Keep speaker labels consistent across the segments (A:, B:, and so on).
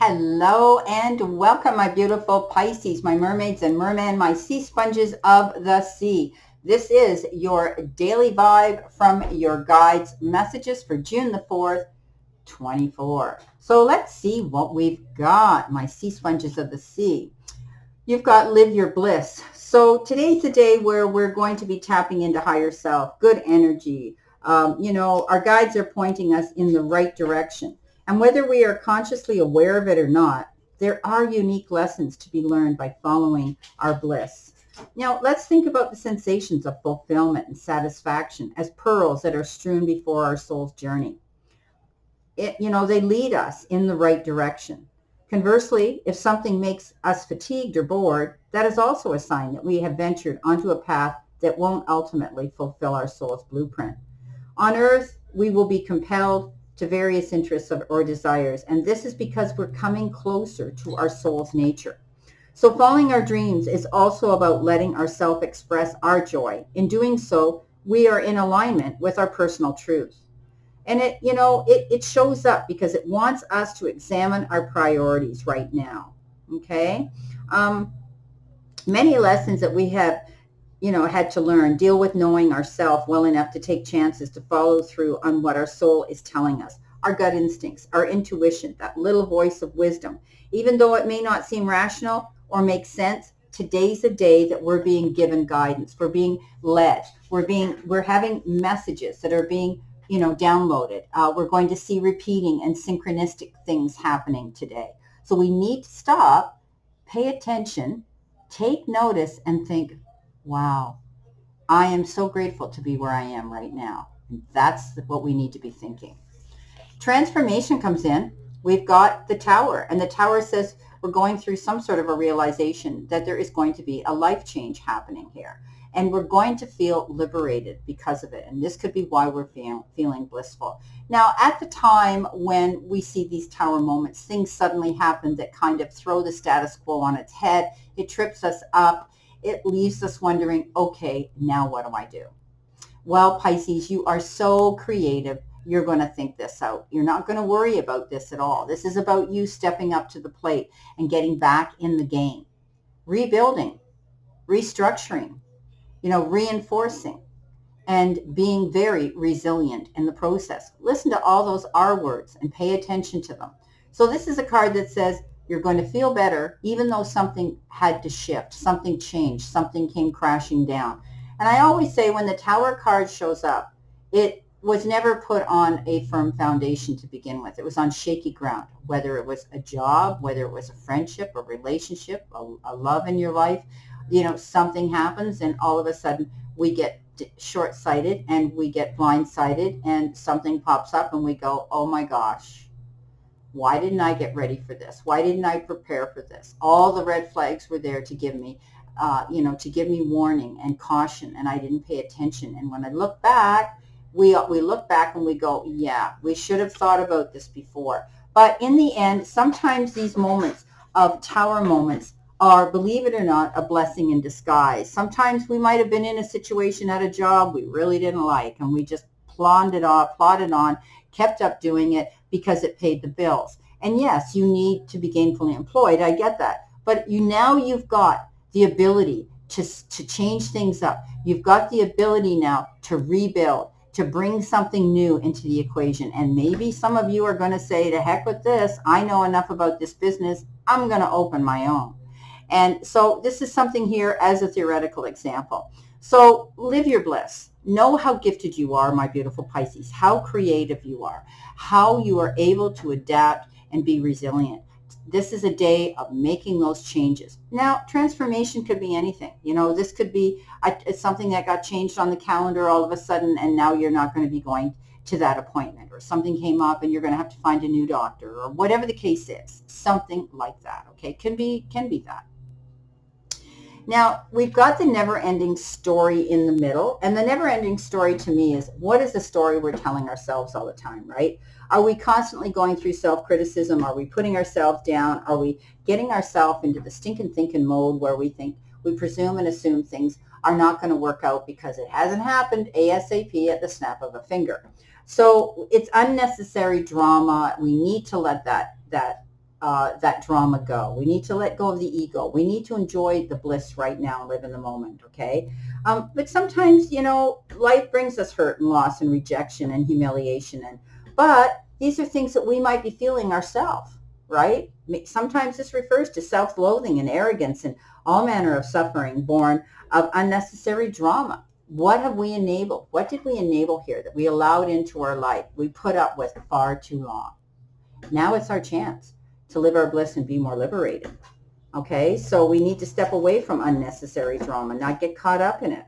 A: Hello and welcome, my beautiful Pisces, my mermaids and mermen, my sea sponges of the sea. This is your daily vibe from your guides messages for June the 4th, 24. So let's see what we've got, my sea sponges of the sea. You've got live your bliss. So today's the day where we're going to be tapping into higher self, good energy. Our guides are pointing us in the right direction. And whether we are consciously aware of it or not, there are unique lessons to be learned by following our bliss. Now, let's think about the sensations of fulfillment and satisfaction as pearls that are strewn before our soul's journey. They lead us in the right direction. Conversely, if something makes us fatigued or bored, that is also a sign that we have ventured onto a path that won't ultimately fulfill our soul's blueprint. On earth, we will be compelled to various interests or desires, and this is because we're coming closer to our soul's nature. So following our dreams is also about letting ourself express our joy. In doing so, we are in alignment with our personal truth. And it shows up because it wants us to examine our priorities right now. Okay. Um, Many lessons that we have, had to learn deal with knowing ourselves well enough to take chances to follow through on what our soul is telling us. Our gut instincts, our intuition, that little voice of wisdom. Even though it may not seem rational or make sense, today's a day that we're being given guidance. We're being led. We're having messages that are being downloaded. We're going to see repeating and synchronistic things happening today. So we need to stop, pay attention, take notice, and think, wow, I am so grateful to be where I am right now. And that's what we need to be thinking. Transformation comes in. We've got the tower, and the tower says we're going through some sort of a realization that there is going to be a life change happening here. And we're going to feel liberated because of it. And this could be why we're feeling blissful. Now, at the time when we see these tower moments, things suddenly happen that kind of throw the status quo on its head. It trips us up. It leaves us wondering, okay, now what do I do? Well, Pisces, you are so creative. You're going to think this out. You're not going to worry about this at all. This is about you stepping up to the plate and getting back in the game, rebuilding, restructuring, reinforcing, and being very resilient in the process. Listen to all those R words and pay attention to them. So this is a card that says you're going to feel better even though something had to shift, something changed, something came crashing down. And I always say when the Tower card shows up, it was never put on a firm foundation to begin with. It was on shaky ground, whether it was a job, whether it was a friendship, a relationship, a love in your life. Something happens and all of a sudden we get short-sighted and we get blindsided and something pops up and we go, oh my gosh, why didn't I get ready for this? Why didn't I prepare for this? All the red flags were there to give me, to give me warning and caution, and I didn't pay attention. And when I look back, we look back and we go, yeah, we should have thought about this before. But in the end, sometimes these moments of tower moments are, believe it or not, a blessing in disguise. Sometimes we might have been in a situation at a job we really didn't like, and we just plodded on, kept up doing it because it paid the bills. And yes, you need to be gainfully employed. I get that. But you've got the ability to change things up. You've got the ability now to rebuild, to bring something new into the equation. And maybe some of you are going to say, to heck with this. I know enough about this business. I'm going to open my own. And so this is something here as a theoretical example. So live your bliss. Know how gifted you are, my beautiful Pisces, how creative you are, how you are able to adapt and be resilient. This is a day of making those changes. Now, transformation could be anything. This could be something that got changed on the calendar all of a sudden, and now you're not going to be going to that appointment, or something came up and you're going to have to find a new doctor, or whatever the case is, something like that. Okay, can be that. Now, we've got the never-ending story in the middle, and the never-ending story to me is, what is the story we're telling ourselves all the time, right? Are we constantly going through self-criticism? Are we putting ourselves down? Are we getting ourselves into the stinking thinking mode where we presume and assume things are not going to work out because it hasn't happened ASAP at the snap of a finger? So it's unnecessary drama. We need to let that that drama go. We need to let go of the ego. We need to enjoy the bliss right now and live in the moment, okay? But sometimes, life brings us hurt and loss and rejection and humiliation. But these are things that we might be feeling ourselves, right? Sometimes this refers to self-loathing and arrogance and all manner of suffering born of unnecessary drama. What have we enabled? What did we enable here that we allowed into our life? We put up with far too long. Now it's our chance to live our bliss and be more liberated. Okay, so we need to step away from unnecessary drama, not get caught up in it.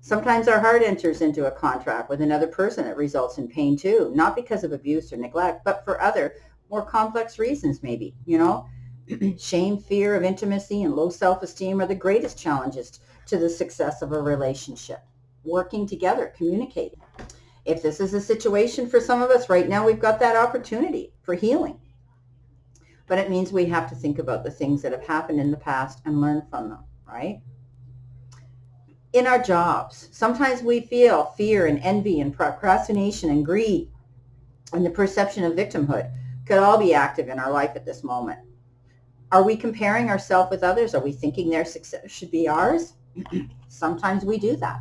A: Sometimes our heart enters into a contract with another person that results in pain too, not because of abuse or neglect, but for other more complex reasons maybe, Shame, fear of intimacy, and low self-esteem are the greatest challenges to the success of a relationship. Working together, communicating. If this is a situation for some of us right now, we've got that opportunity for healing. But it means we have to think about the things that have happened in the past and learn from them, right? In our jobs, sometimes we feel fear and envy and procrastination and greed and the perception of victimhood could all be active in our life at this moment. Are we comparing ourselves with others? Are we thinking their success should be ours? Sometimes we do that.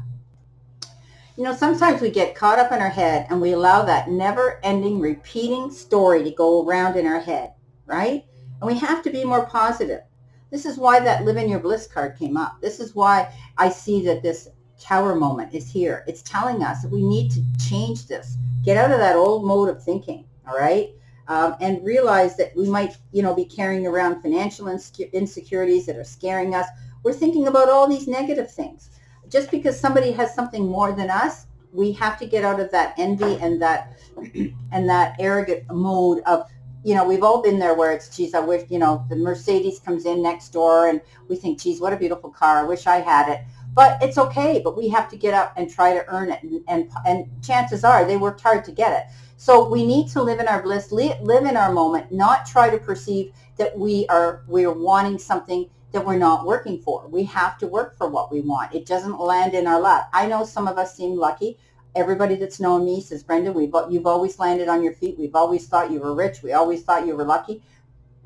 A: Sometimes we get caught up in our head and we allow that never-ending repeating story to go around in our head, right? And we have to be more positive. This is why that Live in Your Bliss card came up. This is why I see that this Tower moment is here. It's telling us that we need to change this. Get out of that old mode of thinking, all right? And realize that we might, be carrying around financial insecurities that are scaring us. We're thinking about all these negative things. Just because somebody has something more than us, we have to get out of that envy and that arrogant mode of, we've all been there where it's, geez, I wish, the Mercedes comes in next door and we think, geez, what a beautiful car. I wish I had it. But it's okay. But we have to get up and try to earn it. And chances are they worked hard to get it. So we need to live in our bliss, live in our moment, not try to perceive that we're wanting something that we're not working for. We have to work for what we want. It doesn't land in our lap. I know some of us seem lucky. Everybody that's known me says, Brenda, you've always landed on your feet. We've always thought you were rich. We always thought you were lucky.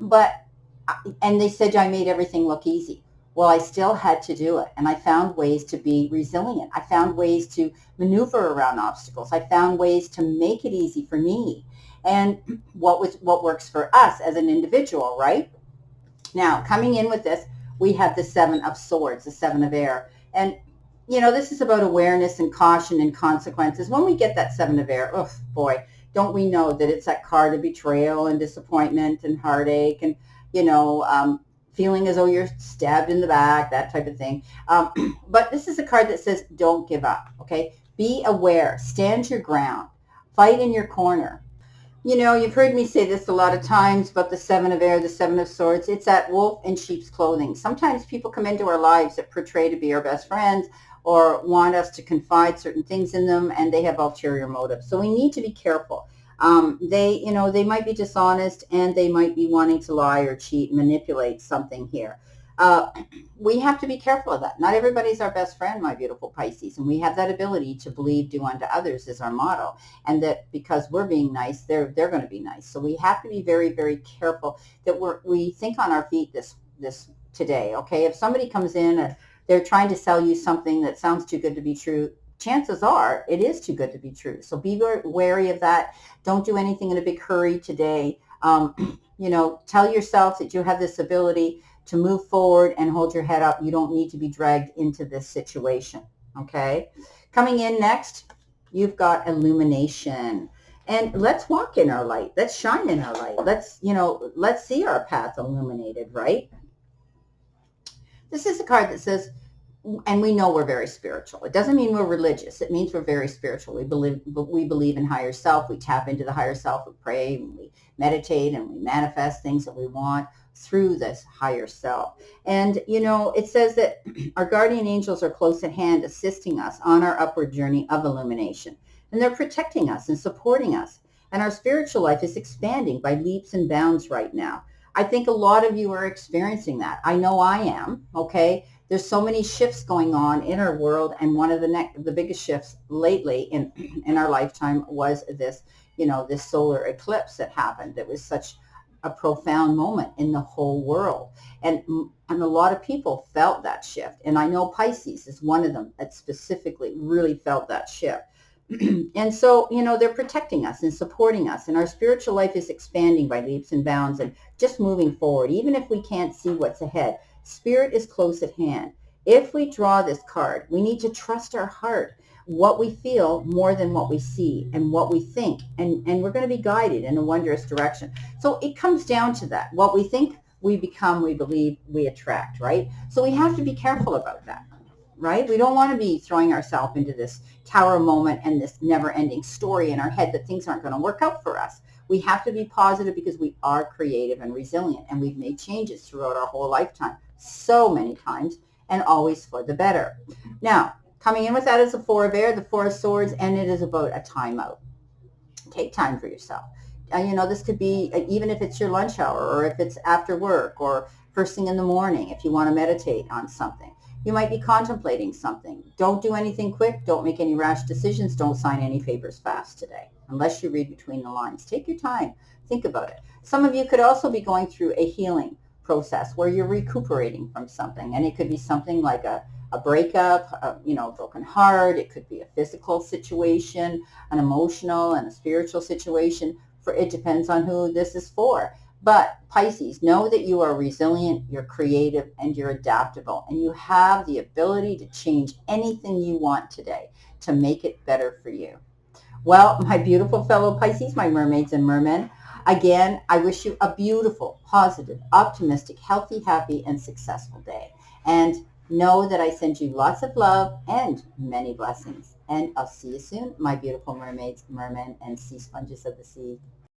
A: And they said I made everything look easy. Well, I still had to do it. And I found ways to be resilient. I found ways to maneuver around obstacles. I found ways to make it easy for me. And what works for us as an individual, right? Now, coming in with this, we have the Seven of Swords, the Seven of Air. And, this is about awareness and caution and consequences. When we get that Seven of Air, oh boy, don't we know that it's that card of betrayal and disappointment and heartache and, feeling as though you're stabbed in the back, that type of thing. But this is a card that says, don't give up, okay? Be aware, stand your ground, fight in your corner. You've heard me say this a lot of times, but the Seven of Air, the Seven of Swords, it's that wolf in sheep's clothing. Sometimes people come into our lives that portray to be our best friends or want us to confide certain things in them, and they have ulterior motives. So we need to be careful. They might be dishonest and they might be wanting to lie or cheat, manipulate something here. We have to be careful of that. Not everybody's our best friend, my beautiful Pisces, and we have that ability to believe, do unto others is our motto, and that because we're being nice, they're going to be nice. So we have to be very, very careful that we think on our feet this today. Okay, if somebody comes in and they're trying to sell you something that sounds too good to be true, chances are it is too good to be true. So be very wary of that. Don't do anything in a big hurry today. Tell yourself that you have this ability to move forward and hold your head up. You don't need to be dragged into this situation. Okay. Coming in next, you've got illumination. And let's walk in our light. Let's shine in our light. Let's see our path illuminated, right? This is a card that says, and we know we're very spiritual. It doesn't mean we're religious. It means we're very spiritual. We believe in higher self. We tap into the higher self. We pray and we meditate and we manifest things that we want through this higher self. And, it says that our guardian angels are close at hand, assisting us on our upward journey of illumination. And they're protecting us and supporting us. And our spiritual life is expanding by leaps and bounds right now. I think a lot of you are experiencing that. I know I am, okay? There's so many shifts going on in our world, and one of the biggest shifts lately in our lifetime was this, this solar eclipse that happened. It was such a profound moment in the whole world. And a lot of people felt that shift. And I know Pisces is one of them that specifically really felt that shift. And so, they're protecting us and supporting us. And our spiritual life is expanding by leaps and bounds and just moving forward. Even if we can't see what's ahead, spirit is close at hand. If we draw this card, we need to trust our heart, what we feel more than what we see and what we think. And we're going to be guided in a wondrous direction. So it comes down to that. What we think, we become, we believe, we attract, right? So we have to be careful about that. Right? We don't want to be throwing ourselves into this tower moment and this never-ending story in our head that things aren't going to work out for us. We have to be positive because we are creative and resilient, and we've made changes throughout our whole lifetime so many times, and always for the better. Now, coming in with that is the Four of Air, the Four of Swords, and it is about a timeout. Take time for yourself. This could be even if it's your lunch hour or if it's after work or first thing in the morning if you want to meditate on something. You might be contemplating something. Don't do anything quick. Don't make any rash decisions. Don't sign any papers fast today, unless you read between the lines. Take your time. Think about it. Some of you could also be going through a healing process where you're recuperating from something. And it could be something like a breakup, a broken heart. It could be a physical situation, an emotional and a spiritual situation. It depends on who this is for. But Pisces, know that you are resilient, you're creative, and you're adaptable. And you have the ability to change anything you want today to make it better for you. Well, my beautiful fellow Pisces, my mermaids and mermen, again, I wish you a beautiful, positive, optimistic, healthy, happy, and successful day. And know that I send you lots of love and many blessings. And I'll see you soon, my beautiful mermaids, mermen, and sea sponges of the sea.